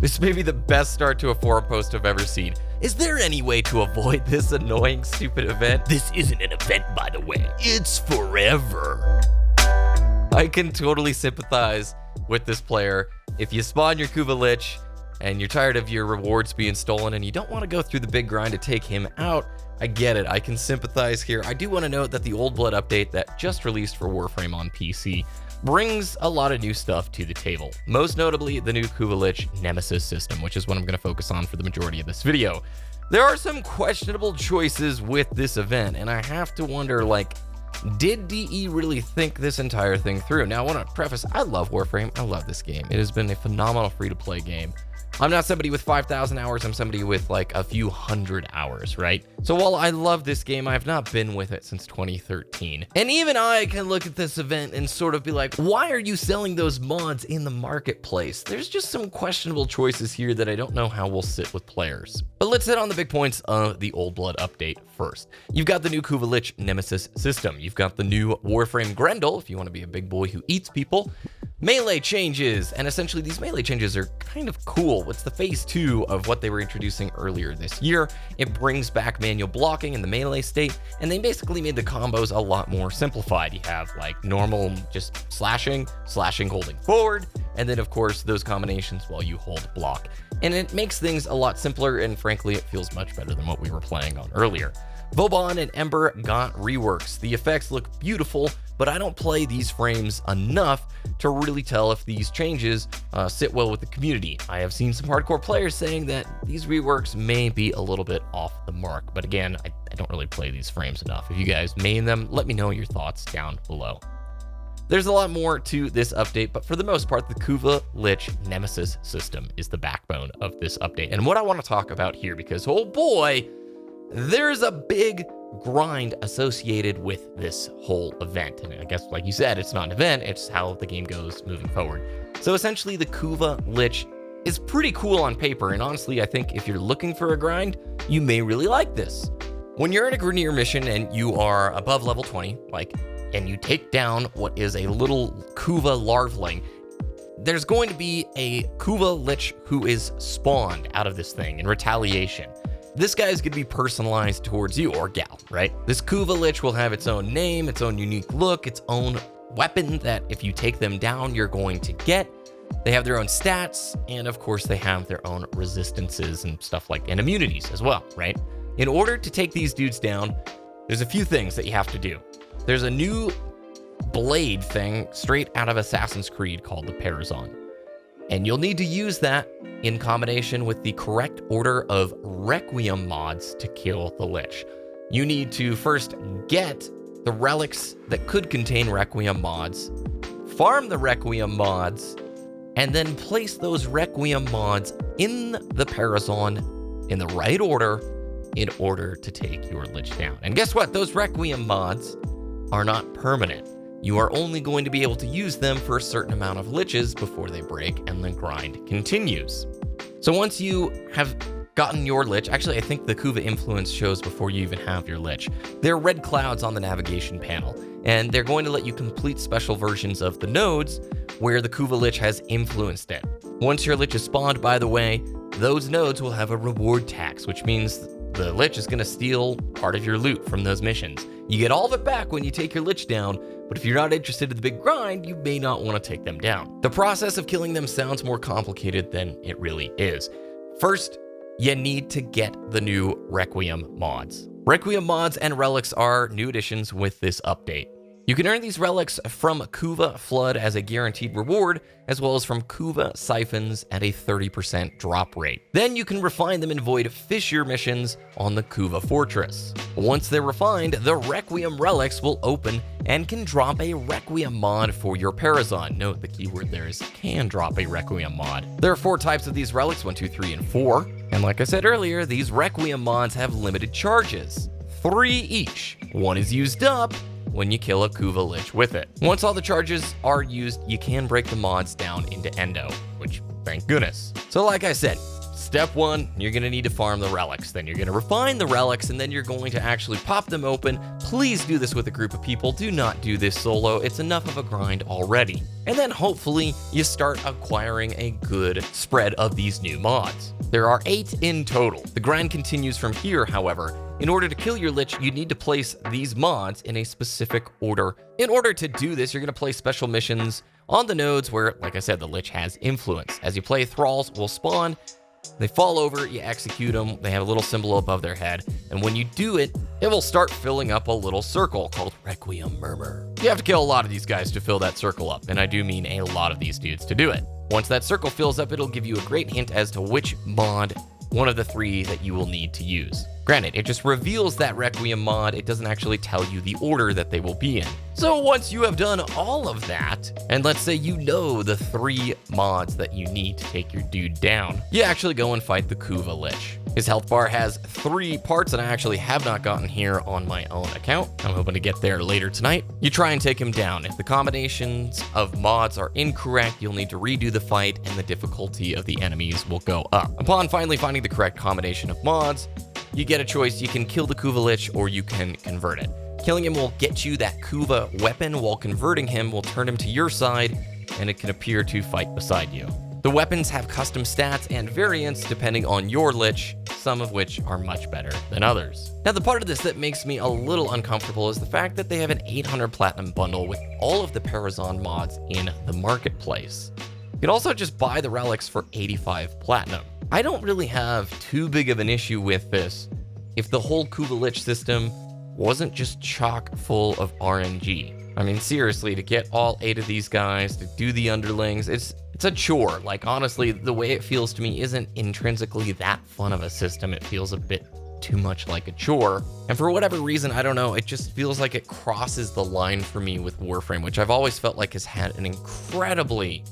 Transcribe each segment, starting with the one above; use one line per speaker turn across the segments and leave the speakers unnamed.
This may be the best start to a forum post I've ever seen. Is there any way to avoid this annoying, stupid event? This isn't an event, by the way. It's forever. I can totally sympathize with this player. If you spawn your Kuva Lich and you're tired of your rewards being stolen and you don't want to go through the big grind to take him out, I get it. I can sympathize here. I do want to note that the Old Blood update that just released for Warframe on PC brings a lot of new stuff to the table. Most notably, the new Kuva Lich Nemesis system, which is what I'm going to focus on for the majority of this video. There are some questionable choices with this event, and I have to wonder, like, did DE really think this entire thing through? Now, I want to preface, I love Warframe. I love this game. It has been a phenomenal free-to-play game. I'm not somebody with 5,000 hours, I'm somebody with like a few hundred hours, right? So while I love this game, I've not been with it since 2013. And even I can look at this event and sort of be like, why are you selling those mods in the marketplace? There's just some questionable choices here that I don't know how will sit with players. But let's hit on the big points of the Old Blood update first. You've got the new Kuva Lich Nemesis system. You've got the new Warframe Grendel, if you want to be a big boy who eats people. Melee changes, and essentially these melee changes are kind of cool. It's the phase 2 of what they were introducing earlier this year. It brings back manual blocking in the melee state, and they basically made the combos a lot more simplified. You have like normal just slashing holding forward, and then of course those combinations while you hold block. And it makes things a lot simpler, and frankly it feels much better than what we were playing on earlier. Vauban and Ember got reworks. The effects look beautiful, but I don't play these frames enough to really tell if these changes sit well with the community. I have seen some hardcore players saying that these reworks may be a little bit off the mark, but again, I don't really play these frames enough. If you guys main them, let me know your thoughts down below. There's a lot more to this update, but for the most part, the Kuva Lich Nemesis system is the backbone of this update. And what I want to talk about here, because oh boy, there's a big grind associated with this whole event. And I guess, like you said, it's not an event, it's how the game goes moving forward. So essentially, the Kuva Lich is pretty cool on paper, and honestly, I think if you're looking for a grind, you may really like this. When you're in a Grineer mission and you are above level 20, and you take down what is a little Kuva larvaling, there's going to be a Kuva Lich who is spawned out of this thing in retaliation. This guy is going to be personalized towards you, or gal, right? This Kuva Lich will have its own name, its own unique look, its own weapon that if you take them down, you're going to get. They have their own stats, and of course they have their own resistances and stuff like, and immunities as well, right? In order to take these dudes down, there's a few things that you have to do. There's a new blade thing straight out of Assassin's Creed called the Parazon. And you'll need to use that in combination with the correct order of Requiem mods to kill the Lich. You need to first get the relics that could contain Requiem mods, farm the Requiem mods, and then place those Requiem mods in the Parazon in the right order in order to take your Lich down. And guess what? Those Requiem mods are not permanent. You are only going to be able to use them for a certain amount of Liches before they break and the grind continues. So once you have gotten your Lich, actually I think the Kuva influence shows before you even have your Lich. There are red clouds on the navigation panel, and they're going to let you complete special versions of the nodes where the Kuva Lich has influenced it. Once your Lich is spawned, by the way, those nodes will have a reward tax, which means the Lich is going to steal part of your loot from those missions. You get all of it back when you take your Lich down, but if you're not interested in the big grind, you may not want to take them down. The process of killing them sounds more complicated than it really is. First, you need to get the new Requiem mods. Requiem mods and relics are new additions with this update. You can earn these relics from Kuva Flood as a guaranteed reward, as well as from Kuva Siphons at a 30% drop rate. Then you can refine them in Void Fissure missions on the Kuva Fortress. Once they're refined, the Requiem relics will open and can drop a Requiem mod for your Parazon. Note the keyword there is can drop a Requiem mod. There are 4 types of these relics, 1, 2, 3, and 4. And like I said earlier, these Requiem mods have limited charges, 3 each. 1 is used up when you kill a Kuva Lich with it. Once all the charges are used, you can break the mods down into Endo, which thank goodness. So like I said, Step 1, you're going to need to farm the relics. Then you're going to refine the relics, and then you're going to actually pop them open. Please do this with a group of people. Do not do this solo. It's enough of a grind already. And then hopefully you start acquiring a good spread of these new mods. There are 8 in total. The grind continues from here, however. In order to kill your Lich, you need to place these mods in a specific order. In order to do this, you're going to place special missions on the nodes where, like I said, the Lich has influence. As you play, thralls will spawn. They fall over, you execute them, they have a little symbol above their head, and when you do it, it will start filling up a little circle called Requiem Murmur. You have to kill a lot of these guys to fill that circle up, and I do mean a lot of these dudes to do it. Once that circle fills up, it'll give you a great hint as to which mod, one of the 3 that you will need to use. Granted, it just reveals that Requiem mod, it doesn't actually tell you the order that they will be in. So once you have done all of that, and let's say you know the 3 mods that you need to take your dude down, you actually go and fight the Kuva Lich. His health bar has 3 parts that I actually have not gotten here on my own account. I'm hoping to get there later tonight. You try and take him down. If the combinations of mods are incorrect, you'll need to redo the fight and the difficulty of the enemies will go up. Upon finally finding the correct combination of mods, you get a choice. You can kill the Kuva Lich or you can convert it. Killing him will get you that Kuva weapon, while converting him will turn him to your side and it can appear to fight beside you. The weapons have custom stats and variants depending on your Lich, some of which are much better than others. Now, the part of this that makes me a little uncomfortable is the fact that they have an 800 platinum bundle with all of the Parazon mods in the marketplace. You can also just buy the relics for 85 platinum. I don't really have too big of an issue with this if the whole Kuva Lich system wasn't just chock full of RNG. I mean, seriously, to get all 8 of these guys, to do the underlings, it's a chore. Like, honestly, the way it feels to me isn't intrinsically that fun of a system. It feels a bit too much like a chore. And for whatever reason, I don't know, it just feels like it crosses the line for me with Warframe, which I've always felt like has had an incredibly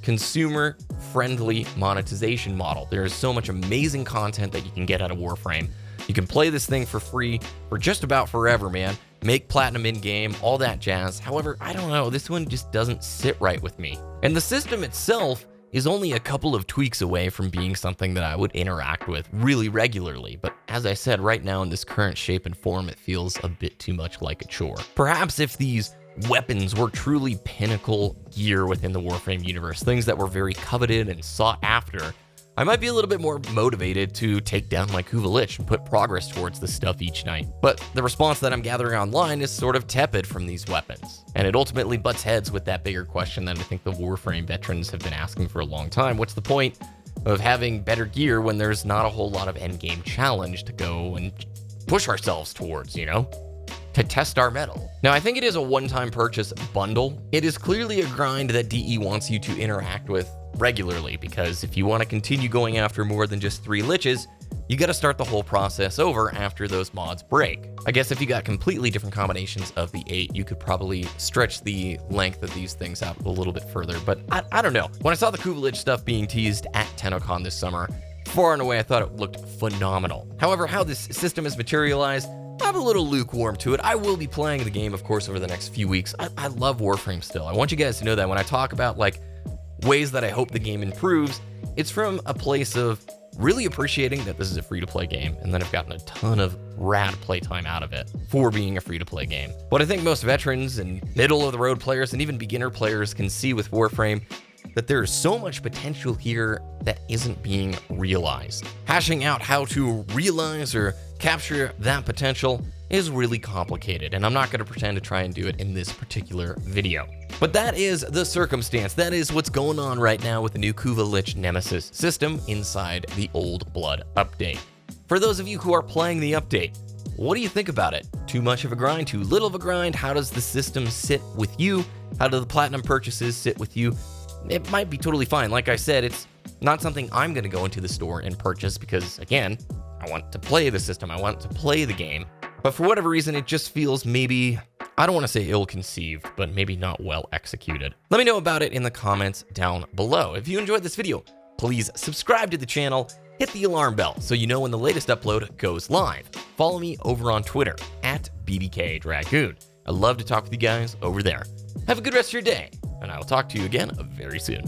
consumer-friendly monetization model. There is so much amazing content that you can get out of Warframe. You can play this thing for free for just about forever, man. Make platinum in-game, all that jazz. However, I don't know, this one just doesn't sit right with me. And the system itself is only a couple of tweaks away from being something that I would interact with really regularly. But as I said, right now in this current shape and form, it feels a bit too much like a chore. Perhaps if these weapons were truly pinnacle gear within the Warframe universe, things that were very coveted and sought after, I might be a little bit more motivated to take down my Kuva Lich and put progress towards this stuff each night. But the response that I'm gathering online is sort of tepid from these weapons. And it ultimately butts heads with that bigger question that I think the Warframe veterans have been asking for a long time. What's the point of having better gear when there's not a whole lot of endgame challenge to go and push ourselves towards, you know? To test our mettle. Now, I think it is a one-time purchase bundle. It is clearly a grind that DE wants you to interact with regularly, because if you want to continue going after more than just 3 liches, you got to start the whole process over after those mods break. I guess if you got completely different combinations of the 8, you could probably stretch the length of these things out a little bit further, but I don't know. When I saw the Kuva Lich stuff being teased at TennoCon this summer, far and away I thought it looked phenomenal. However, how this system is materialized, I'm a little lukewarm to it. I will be playing the game, of course, over the next few weeks. I love Warframe still. I want you guys to know that when I talk about like ways that I hope the game improves, it's from a place of really appreciating that this is a free-to-play game, and then I've gotten a ton of rad playtime out of it for being a free-to-play game. But I think most veterans and middle-of-the-road players and even beginner players can see with Warframe that there is so much potential here that isn't being realized. Hashing out how to realize or capture that potential is really complicated, and I'm not going to pretend to try and do it in this particular video. But that is the circumstance. That is what's going on right now with the new Kuva Lich Nemesis system inside the Old Blood update. For those of you who are playing the update, what do you think about it? Too much of a grind? Too little of a grind? How does the system sit with you? How do the platinum purchases sit with you? It might be totally fine. Like I said, it's not something I'm going to go into the store and purchase because, again, I want to play the system. I want to play the game. But for whatever reason, it just feels maybe, I don't want to say ill-conceived, but maybe not well executed. Let me know about it in the comments down below. If you enjoyed this video, please subscribe to the channel, hit the alarm bell so you know when the latest upload goes live. Follow me over on Twitter at BBKDRAGOON. I love to talk with you guys over there. Have a good rest of your day, and I will talk to you again very soon.